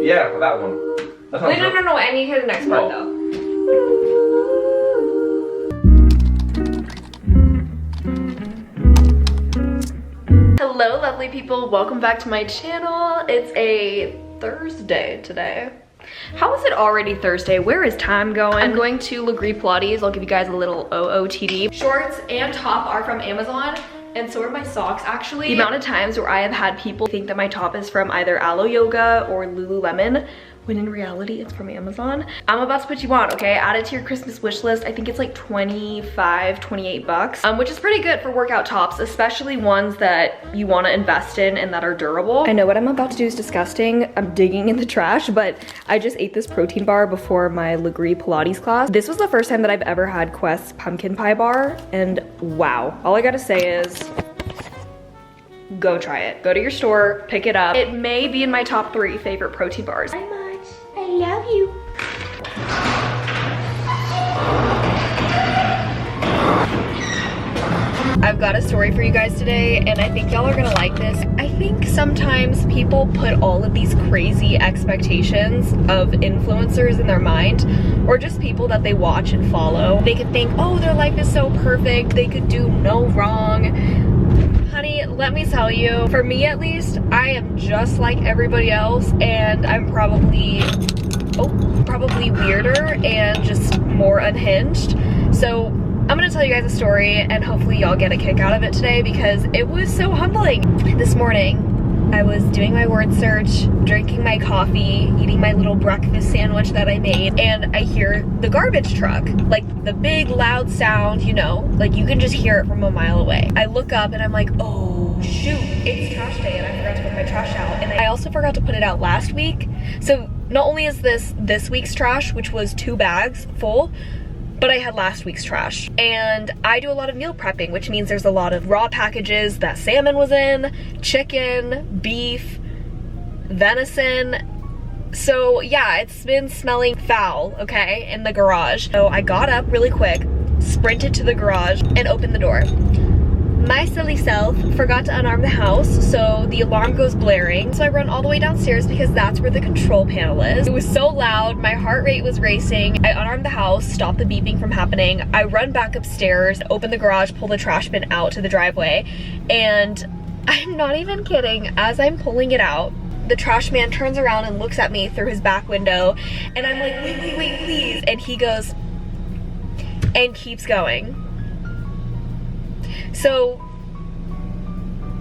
Yeah, that one. That's Wait, no, I need to hear the next part though. Hello lovely people, welcome back to my channel. It's a Thursday today. How is it already Thursday? Where is time going? I'm going to Legree Pilates. I'll give you guys a little OOTD. Shorts and top are from Amazon, and so are my socks actually. The amount of times where I have had people think that my top is from either Alo Yoga or Lululemon, when in reality it's from Amazon. I'm about to put you on, okay? Add it to your Christmas wish list. I think it's like 25, 28 bucks, which is pretty good for workout tops, especially ones that you want to invest in and that are durable. I know what I'm about to do is disgusting. I'm digging in the trash, but I just ate this protein bar before my Legree Pilates class. This was the first time that I've ever had Quest's pumpkin pie bar, and wow. All I gotta say is, go try it. Go to your store, pick it up. It may be in my top 3 favorite protein bars. I love you. I've got a story for you guys today, and I think y'all are gonna like this. I think sometimes people put all of these crazy expectations of influencers in their mind, or just people that they watch and follow. They could think, oh, their life is so perfect, they could do no wrong. Honey, let me tell you, for me at least, I am just like everybody else, and I'm probably weirder and just more unhinged. So I'm gonna tell you guys a story, and hopefully y'all get a kick out of it today because it was so humbling. This morning, I was doing my word search, drinking my coffee, eating my little breakfast sandwich that I made, and I hear the garbage truck. Like the big loud sound, you know, like you can just hear it from a mile away. I look up and I'm like, oh shoot, it's trash day and I forgot to put my trash out. And I also forgot to put it out last week. So not only is this week's trash, which was 2 bags full, but I had last week's trash. And I do a lot of meal prepping, which means there's a lot of raw packages that salmon was in, chicken, beef, venison. So yeah, it's been smelling foul, okay, in the garage. So I got up really quick, sprinted to the garage, and opened the door. My silly self forgot to unarm the house, so the alarm goes blaring. So I run all the way downstairs because that's where the control panel is. It was so loud, my heart rate was racing. I unarmed the house, stopped the beeping from happening. I run back upstairs, open the garage, pull the trash bin out to the driveway, and I'm not even kidding, as I'm pulling it out, the trash man turns around and looks at me through his back window, and I'm like, wait, please. And he goes, and keeps going. So,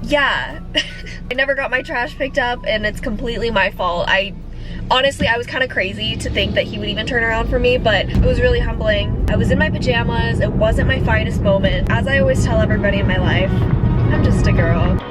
yeah, I never got my trash picked up, and it's completely my fault. Honestly, I was kind of crazy to think that he would even turn around for me, but it was really humbling. I was in my pajamas, it wasn't my finest moment. As I always tell everybody in my life, I'm just a girl.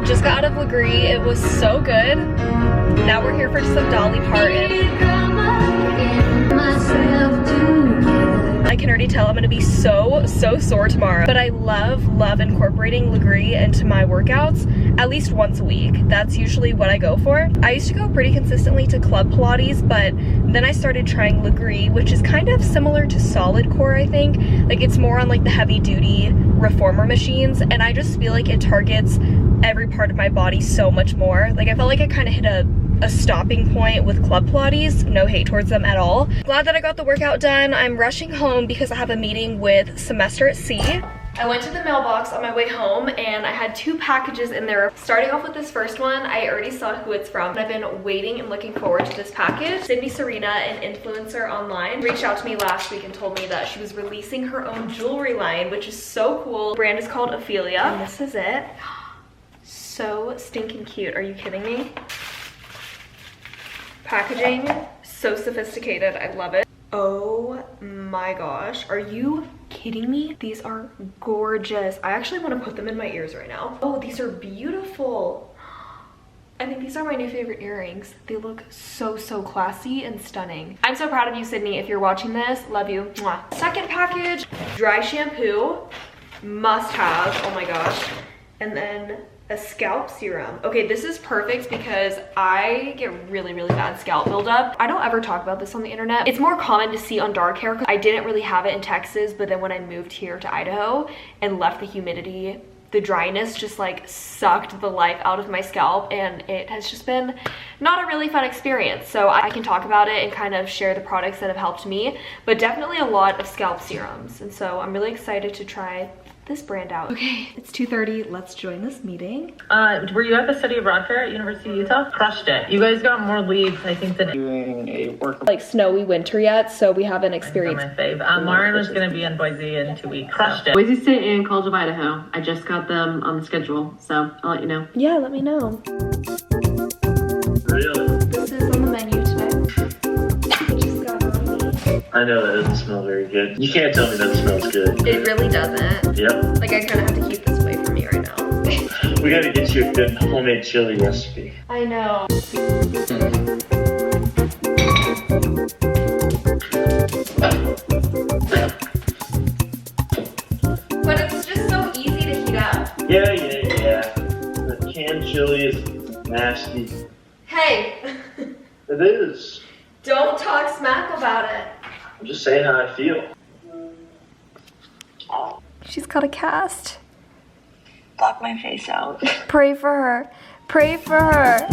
Just got out of Legree, it was so good. Now we're here for some Dolly Parton. I can already tell I'm gonna be so sore tomorrow. But I love incorporating Legree into my workouts at least once a week. That's usually what I go for. I used to go pretty consistently to Club Pilates, but then I started trying Legree, which is kind of similar to Solid Core, I think. Like it's more on like the heavy duty reformer machines, and I just feel like it targets every part of my body so much more. Like I felt like I kind of hit a stopping point with Club Pilates. No hate towards them at all. Glad that I got the workout done. I'm rushing home because I have a meeting with Semester at Sea. I went to the mailbox on my way home and I had 2 packages in there. Starting off with this first one, I already saw who it's from. I've been waiting and looking forward to this package. Sydney Serena, an influencer online, reached out to me last week and told me that she was releasing her own jewelry line, which is so cool. The brand is called Ophelia, and this is it. So stinking cute, are you kidding me? Packaging, so sophisticated, I love it. Oh my gosh, are you kidding kidding me? These are gorgeous. I actually want to put them in my ears right now. Oh, these are beautiful. I think these are my new favorite earrings. They look so, so classy and stunning. I'm so proud of you, Sydney. If you're watching this, love you. Mwah. Second package, dry shampoo, must have, oh my gosh. And then a scalp serum. Okay, this is perfect because I get really, really bad scalp buildup. I don't ever talk about this on the internet. It's more common to see on dark hair. I didn't really have it in Texas, but then when I moved here to Idaho and left the humidity, the dryness just like sucked the life out of my scalp, and it has just been not a really fun experience. So I can talk about it and kind of share the products that have helped me, but definitely a lot of scalp serums. And so I'm really excited to try this brand out. Okay, it's 2:30. Let's join this meeting. Were you at the Study Abroad Fair at University of Utah? Crushed it. You guys got more leads, I think, than doing a work like snowy winter yet, so we haven't experienced. My fave. Lauren was going to be in Boise in 2 weeks. Crushed it. Boise State and College of Idaho. I just got them on the schedule, so I'll let you know. Yeah, let me know. Really? This is on the menu today. Just got brownie. I know that doesn't smell very good. You can't tell me that smells good. It really doesn't. Yep. Like, I kind of have to keep this away from me right now. We gotta get you a good homemade chili recipe. I know. But it's just so easy to heat up. Yeah. The canned chili is nasty. Hey, It is. don't talk smack about it. I'm just saying how I feel. She's got a cast. Block my face out. Pray for her. Pray for her.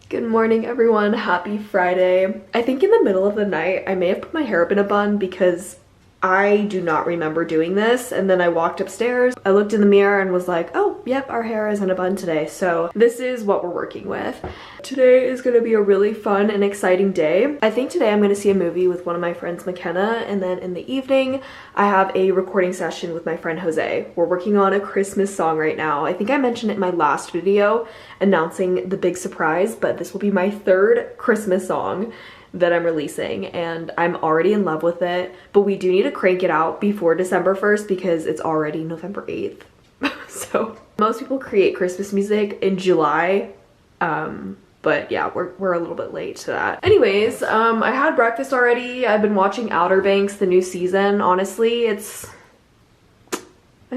Good morning, everyone. Happy Friday. I think in the middle of the night, I may have put my hair up in a bun because I do not remember doing this. And then I walked upstairs, I looked in the mirror and was like, oh, yep, our hair is in a bun today. So this is what we're working with. Today is gonna be a really fun and exciting day. I think today I'm gonna see a movie with one of my friends, McKenna, and then in the evening, I have a recording session with my friend Jose. We're working on a Christmas song right now. I think I mentioned it in my last video announcing the big surprise, but this will be my third Christmas song that I'm releasing, and I'm already in love with it, but we do need to crank it out before December 1st because it's already November 8th. So most people create Christmas music in July, but yeah, we're a little bit late to that. Anyways, I had breakfast already. I've been watching Outer Banks, the new season. Honestly, I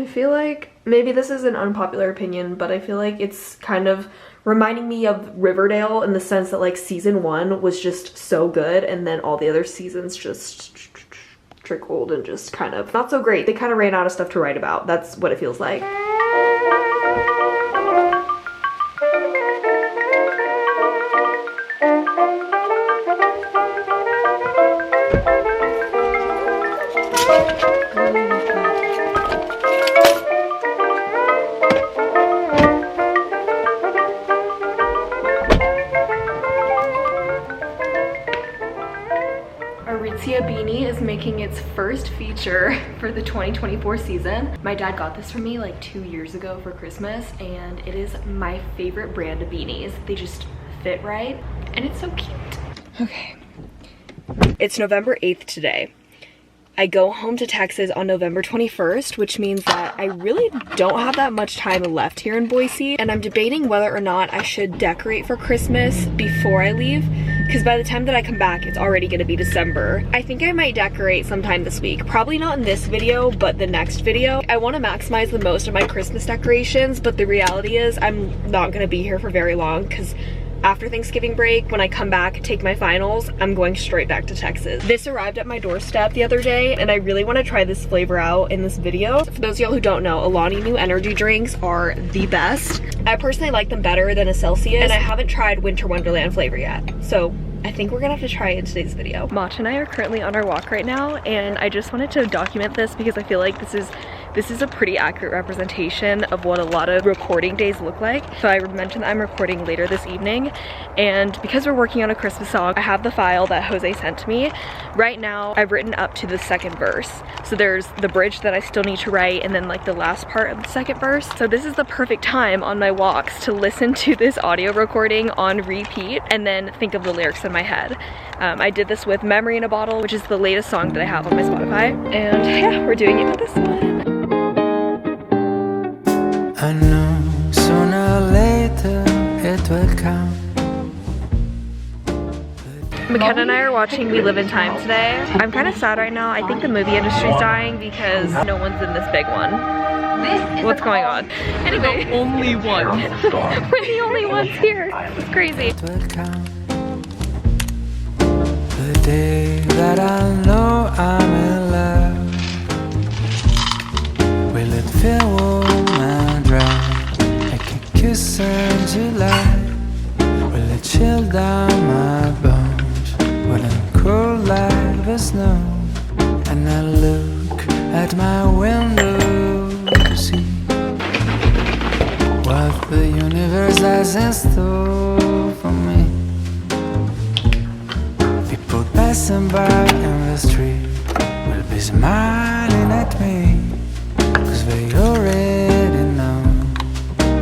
feel like, maybe this is an unpopular opinion, but I feel like it's kind of reminding me of Riverdale in the sense that like season 1 was just so good and then all the other seasons just trickled and just kind of not so great. They kind of ran out of stuff to write about. That's what it feels like. Beanie is making its first feature for the 2024 season. My dad got this for me like 2 years ago for Christmas, and it is my favorite brand of beanies. They just fit right, and it's so cute. Okay, it's November 8th today. I go home to Texas on November 21st, which means that I really don't have that much time left here in Boise, and I'm debating whether or not I should decorate for Christmas before I leave, because by the time that I come back, it's already gonna be December. I think I might decorate sometime this week. Probably not in this video, but the next video. I wanna maximize the most of my Christmas decorations, but the reality is I'm not gonna be here for very long, because after Thanksgiving break, when I come back, take my finals, I'm going straight back to Texas. This arrived at my doorstep the other day, and I really want to try this flavor out in this video. For those of y'all who don't know, Alani Nu energy drinks are the best. I personally like them better than a Celsius, and I haven't tried Winter Wonderland flavor yet. So I think we're gonna have to try it in today's video. Matcha and I are currently on our walk right now, and I just wanted to document this because I feel like this is a pretty accurate representation of what a lot of recording days look like. So I mentioned that I'm recording later this evening, and because we're working on a Christmas song, I have the file that Jose sent to me. Right now, I've written up to the second verse. So there's the bridge that I still need to write, and then like the last part of the second verse. So this is the perfect time on my walks to listen to this audio recording on repeat and then think of the lyrics in my head. I did this with Memory in a Bottle, which is the latest song that I have on my Spotify. And yeah, we're doing it with this one. I know sooner or later it will come. McKenna and I are watching We Live in Time today. I'm kind of sad right now. I think the movie industry's dying because no one's in this big one. What's going on? Anyway, the only one. We're the only ones here. It's crazy. It will come. The day that I know I'm in love. Will it feel warm and dry like a kiss in July? Will it chill down my bones? Will it cool like the snow? And I look at my window to see what the universe has in store for me. People passing by in the street will be smiling at me, 'cause they already know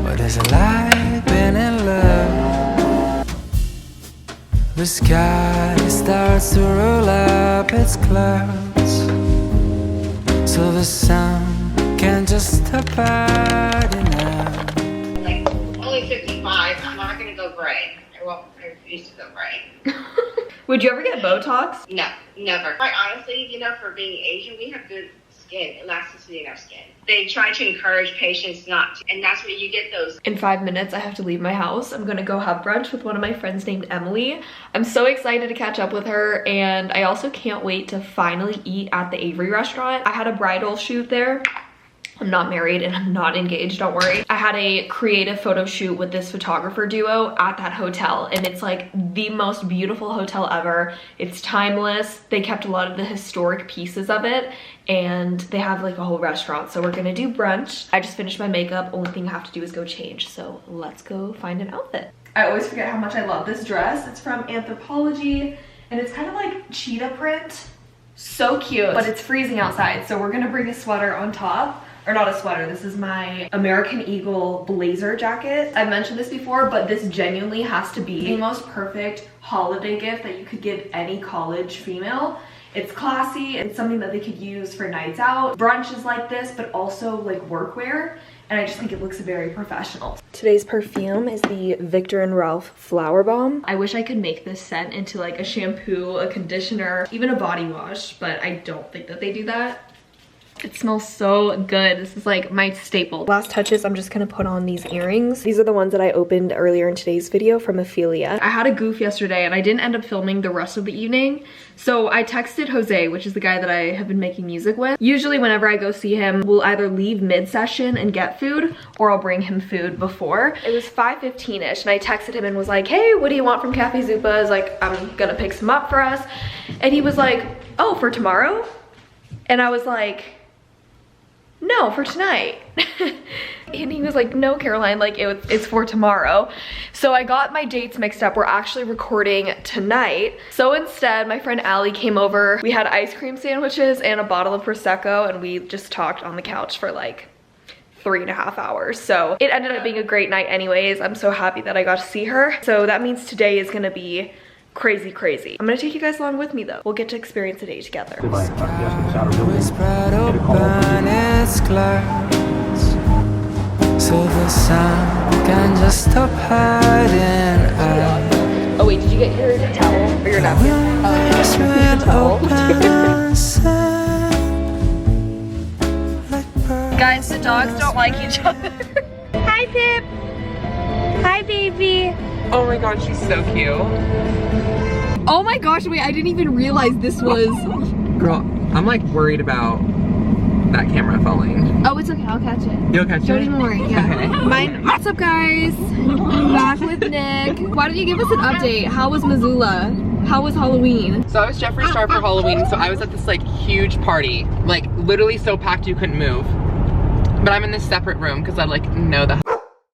what it's like being in love. The sky starts to roll up its clouds, so the sun can just stop hiding out. Like, only 55, I'm not gonna go gray. I refuse to go gray. Would you ever get Botox? No, never. Quite honestly, you know, for being Asian, we have good skin, elasticity in our skin. They try to encourage patients not to, and that's where you get those. In 5 minutes, I have to leave my house. I'm gonna go have brunch with one of my friends named Emily. I'm so excited to catch up with her, and I also can't wait to finally eat at the Avery restaurant. I had a bridal shoot there. I'm not married and I'm not engaged, don't worry. I had a creative photo shoot with this photographer duo at that hotel, and it's like the most beautiful hotel ever. It's timeless. They kept a lot of the historic pieces of it, and they have like a whole restaurant. So we're gonna do brunch. I just finished my makeup. Only thing I have to do is go change. So let's go find an outfit. I always forget how much I love this dress. It's from Anthropologie, and it's kind of like cheetah print. So cute, but it's freezing outside, so we're gonna bring a sweater on top. Or not a sweater, this is my American Eagle blazer jacket. I've mentioned this before, but this genuinely has to be the most perfect holiday gift that you could give any college female. It's classy, it's something that they could use for nights out. Brunch is like this, but also like workwear, and I just think it looks very professional. Today's perfume is the Viktor & Rolf Flower Bomb. I wish I could make this scent into like a shampoo, a conditioner, even a body wash, but I don't think that they do that. It smells so good. This is like my staple. Last touches, I'm just gonna put on these earrings. These are the ones that I opened earlier in today's video from Ophelia. I had a goof yesterday and I didn't end up filming the rest of the evening. So I texted Jose, which is the guy that I have been making music with. Usually whenever I go see him, we'll either leave mid-session and get food, or I'll bring him food before. It was 5:15ish and I texted him and was like, hey, what do you want from Cafe Zupa's? Like, I'm gonna pick some up for us. And he was like, oh, for tomorrow? And I was like, no, for tonight. And he was like, no, Caroline, like it's for tomorrow. So I got my dates mixed up. We're actually recording tonight. So instead, my friend Allie came over. We had ice cream sandwiches and a bottle of Prosecco, and we just talked on the couch for like 3.5 hours. So it ended up being a great night anyways. I'm so happy that I got to see her. So that means today is gonna be crazy, crazy. I'm gonna take you guys along with me though. We'll get to experience the day together. Spread open its clouds, so the sun can just stop hiding out. Oh wait, did you get your towel or your napkin? Guys, the dogs don't like each other. Hi, Pip. Hi, baby. Oh my god, she's so cute. Oh my gosh, wait, I didn't even realize this was... Girl, I'm like worried about that camera falling. Oh, it's okay, I'll catch it. You'll catch it? Don't even worry, yeah. Okay. Mine. What's up, guys? I'm back with Nick. Why don't you give us an update? How was Missoula? How was Halloween? So I was Jeffree Star for Halloween, so I was at this like huge party, like literally so packed you couldn't move. But I'm in this separate room because I like know the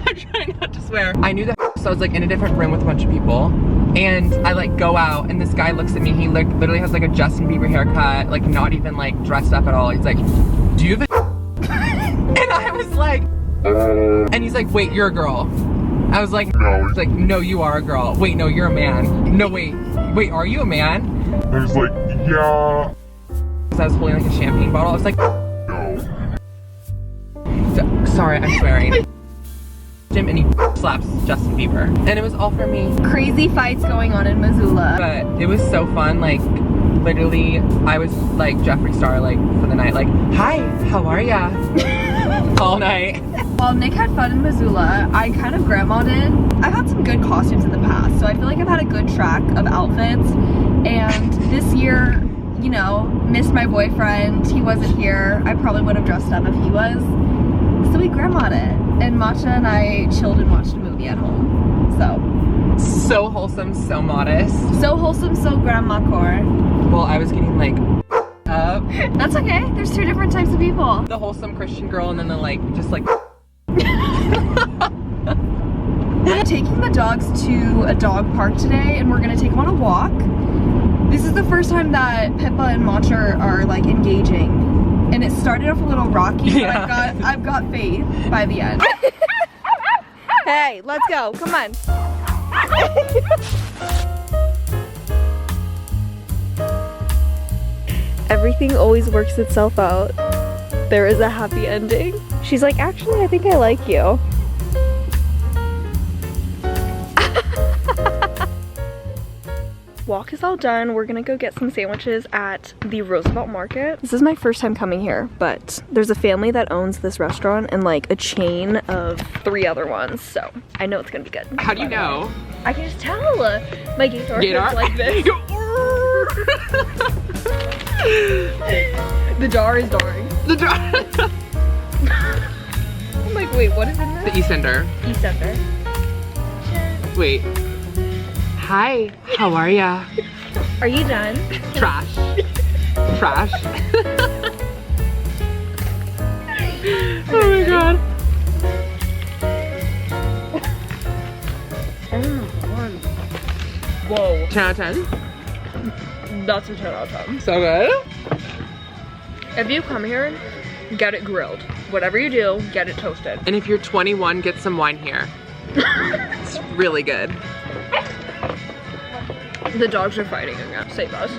I'm trying not to swear. I knew the so I was like in a different room with a bunch of people. And I like go out and this guy looks at me, he like literally has like a Justin Bieber haircut, like not even like dressed up at all. He's like, do you have a and I was like, and he's like, wait, you're a girl. I was like, no. He's like, no, you are a girl. Wait, no, you're a man. No, wait, are you a man? I was like, yeah. Because I was holding like a champagne bottle. I was like, No. sorry, I'm swearing. Jim and he slaps Justin Bieber. And it was all for me. Crazy fights going on in Missoula. But it was so fun, like literally I was like Jeffree Star like for the night, like, hi, how are ya? All night. While Nick had fun in Missoula, I kind of grandma'd in. I've had some good costumes in the past, so I feel like I've had a good track of outfits. And this year, you know, missed my boyfriend. He wasn't here. I probably would have dressed up if he was. So we grandma'd it. And Matcha and I chilled and watched a movie at home. So wholesome, so modest. So wholesome, so grandma core. Well, I was getting like up. That's okay. There's two different types of people. The wholesome Christian girl and then the like, just like. Taking the dogs to a dog park today and we're gonna take them on a walk. This is the first time that Pippa and Matcha are like engaging. And it started off a little rocky, but I've got faith by the end. Hey, let's go. Come on. Everything always works itself out. There is a happy ending. She's like, actually, I think I like you. Walk is all done. We're gonna go get some sandwiches at the Roosevelt Market. This is my first time coming here, but there's a family that owns this restaurant and like a chain of 3 other ones, so I know it's gonna be good. How do you know? I can just tell. My gator is like this. The jar is darring. The jar. I'm like, wait, what is in this? The EastEnder. EastEnder. Wait. Hi, how are ya? Are you done? Trash. Trash. Oh my god. 10. Whoa. 10 out of 10? That's a 10 out of 10. So good. If you come here, get it grilled. Whatever you do, get it toasted. And if you're 21, get some wine here. It's really good. The dogs are fighting again. Save us.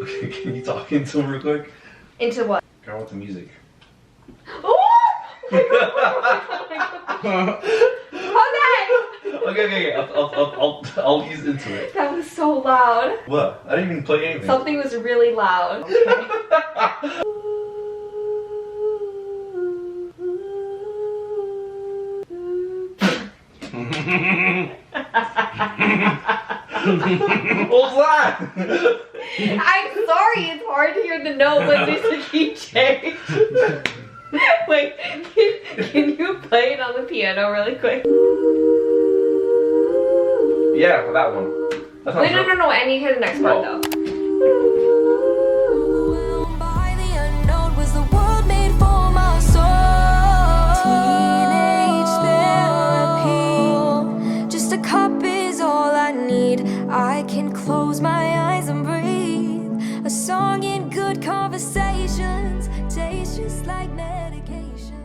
Okay, can you talk into him real quick? Into what? I want the music. Oh! Okay. I'll ease into it. That was so loud. What? I didn't even play anything. Something was really loud. What was that? I'm sorry, it's hard to hear the note when there's a key change. Wait, can you play it on the piano really quick? Yeah, that one. That's Wait, no, I need to hear the next part though. I can close my eyes and breathe. A song in good conversations tastes just like medication.